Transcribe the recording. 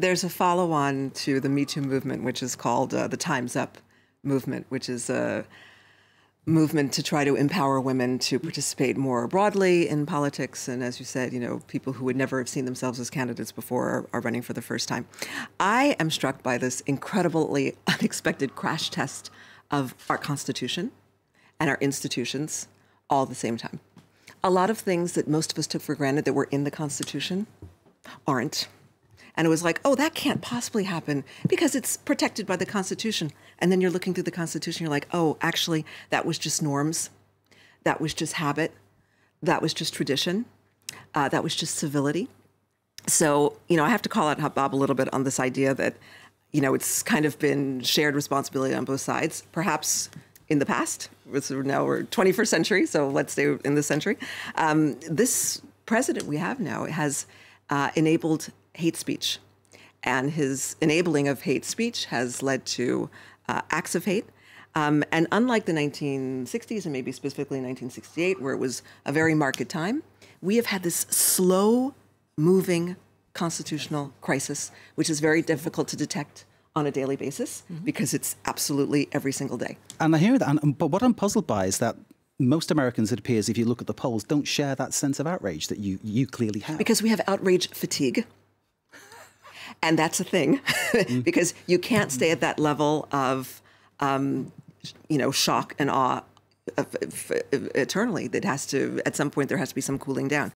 there's a follow-on to the Me Too movement, which is called the Time's Up movement, which is a movement to try to empower women to participate more broadly in politics. And as you said, people who would never have seen themselves as candidates before are running for the first time. I am struck by this incredibly unexpected crash test of our Constitution and our institutions all at the same time. A lot of things that most of us took for granted that were in the Constitution aren't. And it was like, oh, that can't possibly happen because it's protected by the Constitution. And then you're looking through the Constitution, you're like, oh, actually, that was just norms. That was just habit. That was just tradition. That was just civility. So, I have to call out Bob a little bit on this idea that, it's kind of been shared responsibility on both sides, perhaps in the past. Now we're 21st century, so let's stay in this century. This president we have now has enabled hate speech. And his enabling of hate speech has led to acts of hate. And unlike the 1960s, and maybe specifically 1968, where it was a very marked time, we have had this slow-moving constitutional crisis, which is very difficult to detect on a daily basis because it's absolutely every single day. And I hear that, but what I'm puzzled by is that most Americans, it appears, if you look at the polls, don't share that sense of outrage that you clearly have. Because we have outrage fatigue. And that's a thing, because you can't stay at that level of, shock and awe eternally. That has to, at some point, there has to be some cooling down.